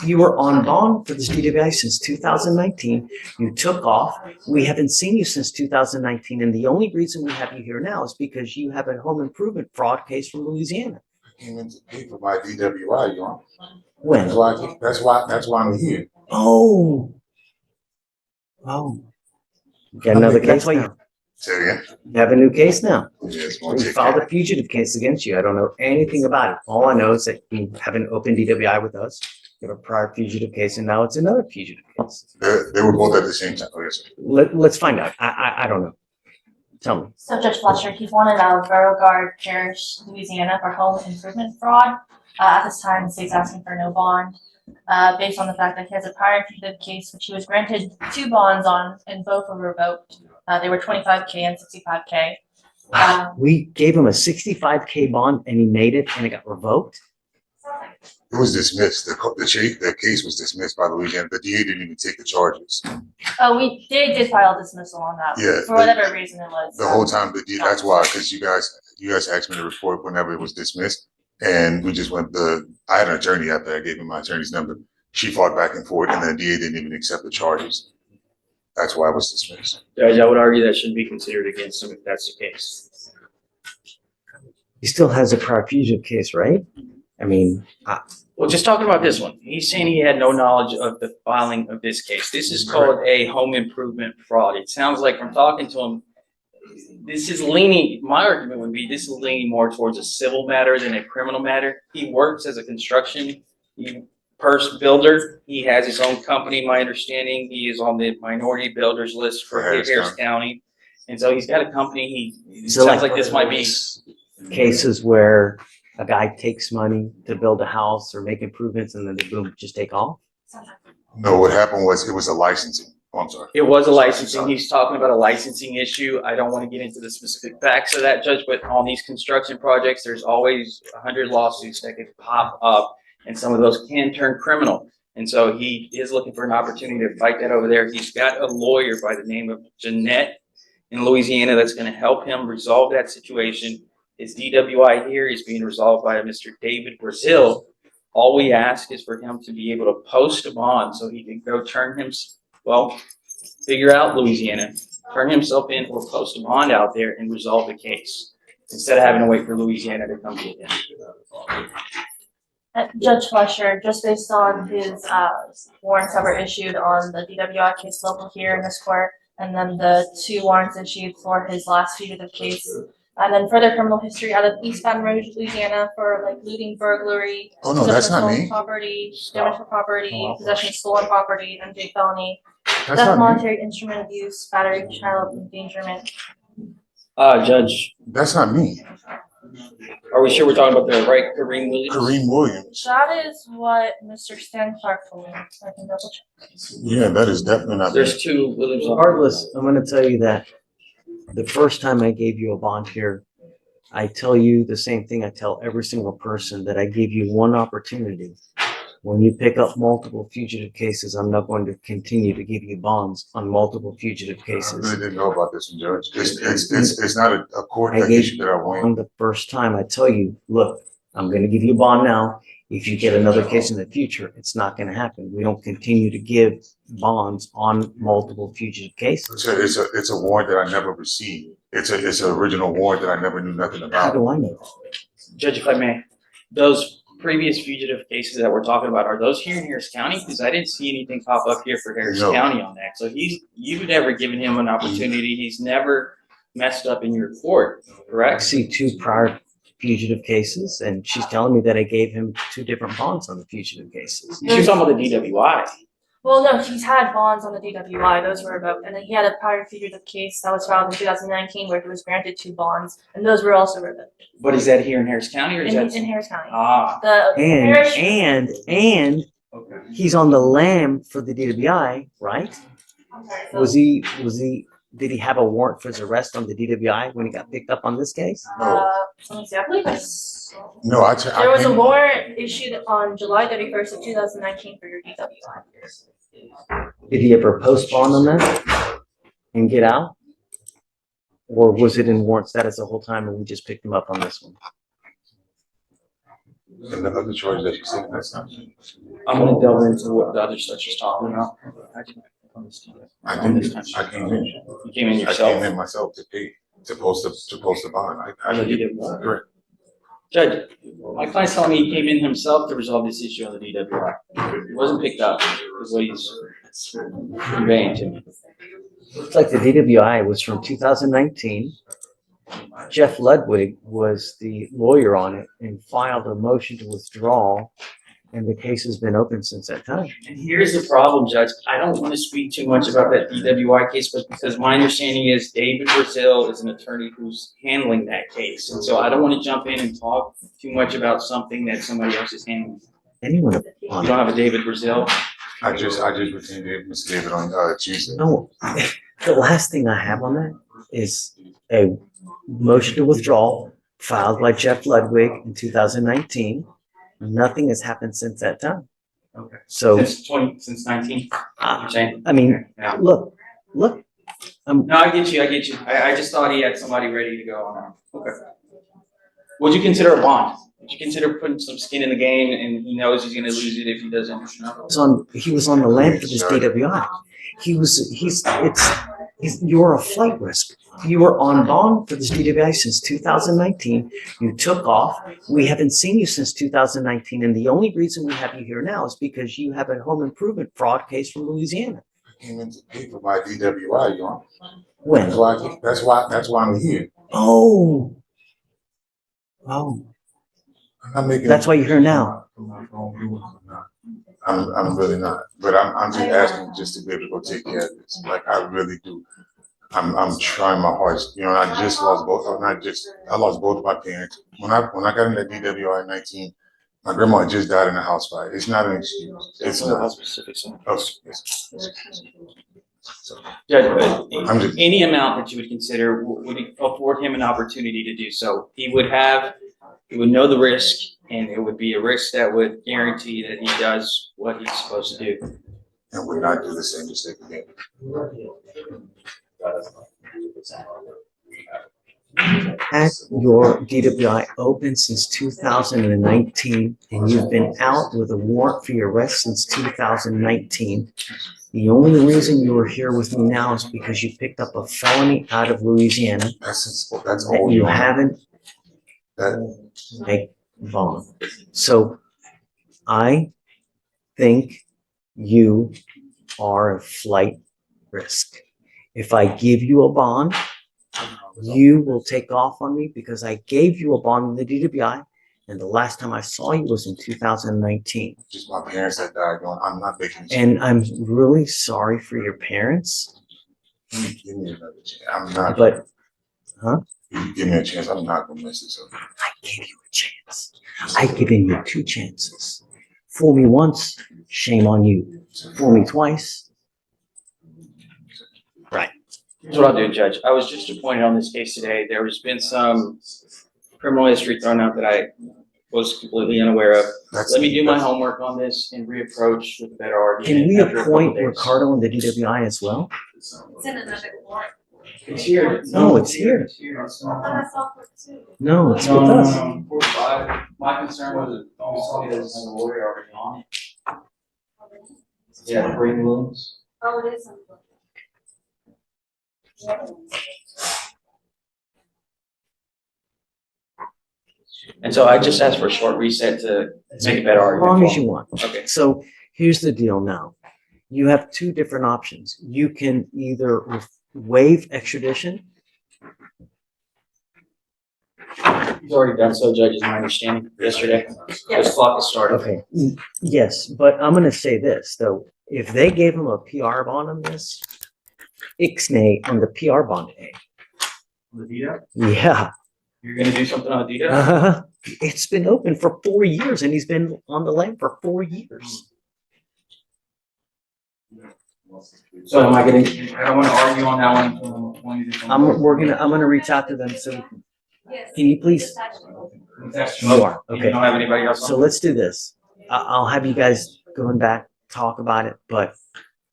You were on bond for this DWI since 2019. You took off. We haven't seen you since 2019. And the only reason we have you here now is because you have a home improvement fraud case from Louisiana. I came in to pay for my DWI, Your Honor. When? That's why I'm here. Oh. Oh. You got another case now. Say it again. You have a new case now. Yes, We filed a fugitive case against you. I don't know anything about it. All I know is that you have an open DWI with us. You have a prior fugitive case, and now it's another fugitive case. They were both at the same time. Oh, yes, sir. Let's find out. I don't know. Tell me. So Judge Fletcher, he's wanted out of Beauregard Parish, Louisiana for home improvement fraud. At this time, the state's asking for no bond, based on the fact that he has a prior fugitive case, which he was granted 2 bonds on, and both were revoked. They were $25K and $65K. We gave him a $65K bond, and he made it, and it got revoked. It was dismissed. The case was dismissed by Louisiana. The DA didn't even take the charges. Oh, we did file a dismissal on that. Yeah, for whatever reason it was. The whole time, that's why, because you guys asked me to report whenever it was dismissed, and we just went. I had an attorney after I gave him my attorney's number. She fought back and forth, and the DA didn't even accept the charges. That's why it was dismissed. Judge, I would argue that should be considered against him if that's the case. He still has a prior fugitive case, right? I mean, Well, just talking about this one, he's saying he had no knowledge of the filing of this case. This is called a home improvement fraud. It sounds like from talking to him, this is leaning, my argument would be this is leaning more towards a civil matter than a criminal matter. He works as a construction builder. He has his own company, my understanding. He is on the minority builders list for Harris County. And so he's got a company. It sounds like this might be cases where a guy takes money to build a house or make improvements, and then they boom, just take off. No, what happened was it was a licensing. Oh, I'm sorry. It was a licensing. He's talking about a licensing issue. I don't want to get into the specific facts of that, Judge, but on these construction projects, there's always 100 lawsuits that could pop up, and some of those can turn criminal. And so he is looking for an opportunity to fight that over there. He's got a lawyer by the name of Jeanette in Louisiana that's going to help him resolve that situation. His DWI here is being resolved by Mr. David Brazil. All we ask is for him to be able to post a bond so he can go figure out Louisiana, turn himself in or post a bond out there and resolve the case instead of having to wait for Louisiana to come get him. Judge Fletcher, just based on his warrants that were issued on the DWI case level here in this court, and then the 2 warrants issued for his last fugitive case, and then further criminal history out of East Baton Rouge, Louisiana for like looting, burglary, Oh no, that's not me. property, damage to property, possession of stolen property, MJ felony, That's theft, not me. monetary instrument abuse, battery, child endangerment. Judge, That's not me. are we sure we're talking about the right Kareem Williams? Kareem Williams. That is what Mr. Stan Clark told me. I can double check. Yeah, that is definitely not me. There's 2 Williams. Regardless, I'm going to tell you that the first time I gave you a bond here, I tell you the same thing I tell every single person, that I give you one opportunity. When you pick up multiple fugitive cases, I'm not going to continue to give you bonds on multiple fugitive I really cases. didn't know about this one, Judge. It's not a court I gave issue you that I a win. bond the first time. I tell you, look, I'm going to give you a bond now. If you get another case in the future, it's not going to happen. We don't continue to give bonds on multiple fugitive cases. It's a warrant that I never received. It's an original warrant that I never knew nothing How about. do I know? Judge, if I may, those previous fugitive cases that we're talking about, are those here in Harris County? Because I didn't see anything pop up here for Harris No. County on that. So you've never given him an opportunity. He's never messed up in your court, I correct? see 2 prior fugitive cases, and she's telling me that I gave him 2 different bonds on the fugitive cases. She was talking about the DWI. Well, no, he's had bonds on the DWI, those were revoked, and then he had a prior fugitive case that was filed in 2019 where he was granted 2 bonds, and those were also revoked But is that here in Harris County or is in that? Harris County. Ah, The Harris, And okay. he's on the lam for the DWI, right? Did he have a warrant for his arrest on the DWI when he got picked up on this case? let me see, I believe it's, No, there was a warrant issued on July 31st of 2019 for your DWI. Did he ever post bond on that and get out? Or was it in warrant status the whole time and we just picked him up on this one? And the other charges that you said, that's not. I'm gonna delve into what the other stuff she's talking about. I On this didn't, time. I came in. You came in I yourself. came in myself to pay, to post the bond. I No, you did, didn't. correct. Judge, my client's telling me he came in himself to resolve this issue on the DWI. It wasn't picked up, is what he's conveying to me. Looks like the DWI was from 2019. Jeff Ludwig was the lawyer on it and filed a motion to withdraw, and the case has been open since that time. And here's the problem, Judge. I don't want to speak too much about that DWI case, but because my understanding is David Brazil is an attorney who's handling that case. And so I don't want to jump in and talk too much about something that somebody else is handling. Anyone You on don't have a David Brazil? I just retained Mr. David on Tuesday. No, the last thing I have on that is a motion to withdraw filed by Jeff Ludwig in 2019. Nothing has happened since that time. Okay. So, Since 19, uh, you're saying? I mean, Yeah. look, No, I get you. I just thought he had somebody ready to go on that. Okay. Would you consider a bond? Would you consider putting some skin in the game and he knows he's gonna lose it if he doesn't? he was on the land for this DWI. You're a flight risk. You were on bond for this DWI since 2019. You took off. We haven't seen you since 2019. And the only reason we have you here now is because you have a home improvement fraud case from Louisiana. I came in to pay for my DWI, you know. When? That's why I'm here. Oh, I'm not making. that's why you're here now. I'm really not, but I'm just asking just to be able to go take care of this. Like I really do. I'm trying my hardest. You know, I just lost both. I lost both of my parents when I got in that DWI at 19. My grandma just died in a house fire. It's not an excuse. It's not. So, Judge, I'm just- any amount that you would consider would afford him an opportunity to do so. He would know the risk, and it would be a risk that would guarantee that he does what he's supposed to do. and would not do the same mistake again. Had your DWI open since 2019, and you've been out with a warrant for your arrest since 2019. The only reason you are here with me now is because you picked up a felony out of Louisiana That's that all you know. haven't That make bond. So I think you are a flight risk. If I give you a bond, you will take off on me because I gave you a bond in the DWI, and the last time I saw you was in 2019. just my parents that died. Going, I'm not making. And I'm really sorry for your parents, Give me another chance. I'm not. but If you give me a chance, I'm not gonna mess this up. I gave you a chance. I've given you 2 chances. Fool me once, shame on you. Fool me twice. Here's what I'll do, Judge. I was just appointed on this case today. There has been some criminal history thrown out that I was completely unaware of. Let me do my homework on this and reapproach with a better argument. Can we after a couple appoint days. Ricardo in the DWI as well? It's in another warrant. It's here. No, it's here. It's here. It's I thought I saw it too. No, it's with No, us. 45. My concern was that somebody doesn't have a lawyer already on it. Yeah, Brady Williams. Oh, it is. And so I just asked for a short reset to make a better As argument. long for as you him. want. Okay. So here's the deal now. You have 2 different options. You can either waive extradition. He's already done so, Judge, is my understanding, yesterday. This clock has started. Okay. Yes, but I'm going to say this though. If they gave him a PR bond on this, ixnay on the PR bond A. The DDoT? Yeah. You're gonna do something on the DDoT? Uh-huh. It's been open for 4 years and he's been on the land for 4 years. So am I gonna, I don't wanna argue on that one. I'm gonna reach out to them. So can you please? You are, You okay. don't have anybody else So on? let's do this. I'll have you guys going back, talk about it, but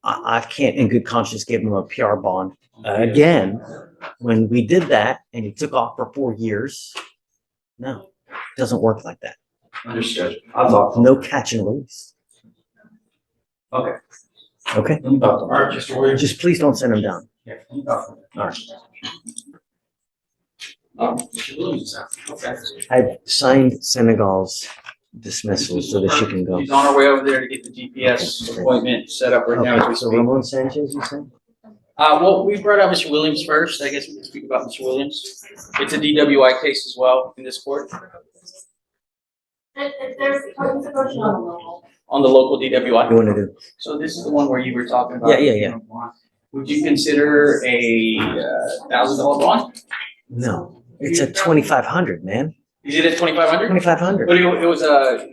I can't in good conscience give him a PR bond again. When we did that and he took off for 4 years, no, it doesn't work like that. Understood. I'll talk. No catch and release. Okay. Okay? All right, Mr. Williams. Just please don't send them down. Yeah. All right. Mr. Williams is out. Okay. I've signed Senegal's dismissal so that she can go. He's on our way over there to get the GPS appointment set up right now as we Okay, so speak. Ramon Sanchez, you said? Well, we brought out Mr. Williams first. I guess we can speak about Mr. Williams. It's a DWI case as well in this court There's a question on the local. on the local What do you DWI. want to do? So this is the one where you were talking about. Yeah. Would you consider a $1,000 bond? No, it's at 2,500, man. Is it at 2,500? 2,500. But it was a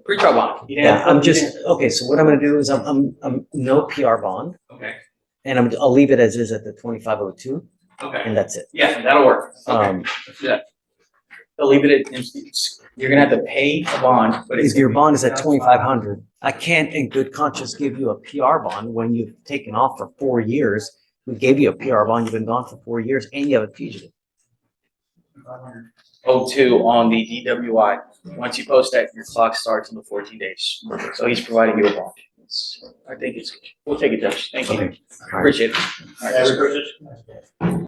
pretrial bond. You didn't Yeah, have- I'm you just, didn't- okay, so what I'm gonna do is I'm no PR bond Okay, and I'll leave it as is at the 2,502 okay. and that's it. Yeah, that'll work. Okay. Um, They'll leave it at, you're gonna have to pay a bond, but it's. if your bond is at 2,500, I can't in good conscience give you a PR bond when you've taken off for 4 years. We gave you a PR bond, you've been gone for 4 years and you have a fugitive. 02 on the DWI. Once you post that, your clock starts in the 14 days. So he's providing you a bond. I think we'll take it, Judge. Thank you. Okay. All right. Appreciate it. All right.